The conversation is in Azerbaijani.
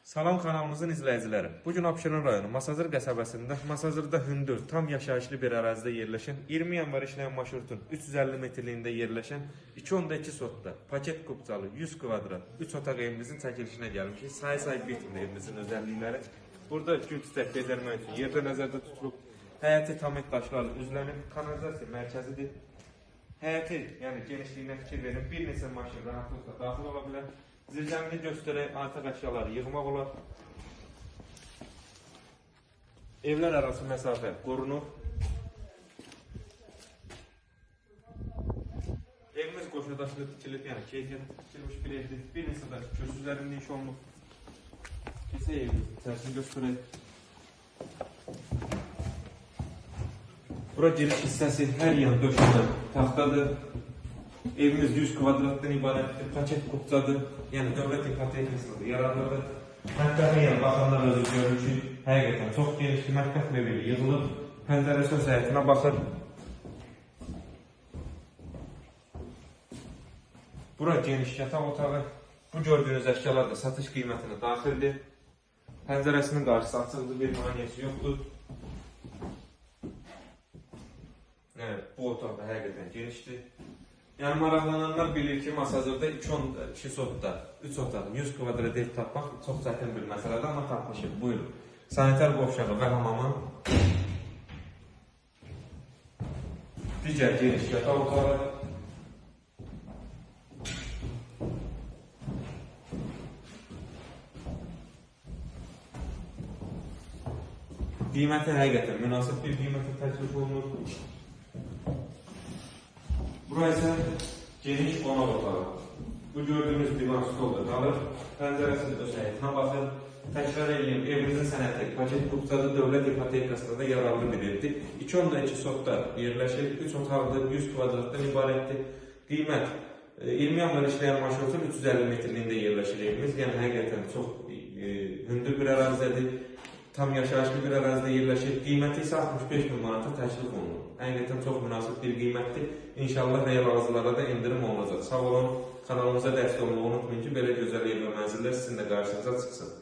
Salam kanalımızın izləyiciləri. Bugün Abşeron rayonu Masazır qəsəbəsində, Masazırda hündür, tam yaşayışlı bir ərazidə yerləşən, 20 yanvar işləyən marşrutun 350 metrliyində yerləşən 2.2 sotda, paket kupcalı, 100 kvadrat, 3 otaq evimizin çəkilişinə gəlmişik. Say bitmir evimizin özəllikləri. Burada gül çiçək bezərmək üçün yerdə nəzərdə tutulub, həyəti tam daşlarla üzlənib, kanalizasiya mərkəzidir. Həyəti, yəni genişliyinə fikir verin, bir neçə maşın rahatlıqla daxil ola bilər. Zirzəmini göstərək, artıq əşyaları yığmaq olar. Evlər arası məsafə qorunur. Evimiz qoşadaşlı tikilib, yəni keyfiyyətli tikilmiş bir evdir. Bir neçə də köşklərində iş olunub. Kilsə evimizin içərisini göstərək. Bura giriş hissəsi hər yan döşəmə taxtadır. Evimiz 100 kvadratdan ibarətdir, paket kupcadır, yəni dövlət ipotekasıdır, yararlıdır. Mətbəxə yəni baxanlar özü görür ki, həqiqətən çox genişli mətbəx mebeli yığılıb, pəncərə söz həyətinə baxır. Bura geniş yataq otağı, bu gördüyünüz əşyalar da satış qiymətinə daxildir. Pəncərəsinin qarşısı açıqdır, bir maniyəsi yoxdur. Yəni, bu otaq da həqiqətən genişdir. Yəni, maraqlananlar bilir ki, Masazırda 2 sotda, 3 otaq, 100 kvadrat ev tapmaq çox çətin bir məsələdir, amma tapmışıq. Buyurun. Sanitar qovşağı və hamamı. Digər geniş yataq otağı. Qiyməti həqiqətən münasib bir qiymətə təklif olunur. Bura isə geniş qonaq otağı. Bu gördüyünüz divan stolda qalır. Pəncərəsində öz həyətinə baxır. Təkrar edeyim, evimizin sənəti paket kupcalı dövlət ipotekasında da yararlı bir evdir. 2.2 sotda yerləşir, 3 otaqlı 100 kvadratdan ibarətdir. Qiymət 20 yanvar işləyən marşrutun 350 metrliyində yerləşir evimiz. Yəni həqiqətən çox hündür bir ərazidədir. Tam yaşayışlı bir ərazidə yerləşir. Qiyməti isə 65 min manata təklif olunur. Həqiqətən çox münasib bir qiymətdir. İnşallah real arzılara da endirim olunacaq. Sağ olun, kanalımıza dəstək olmağı unutmayın ki, belə gözəl ev və mənzillər sizin də qarşınıza çıxsın.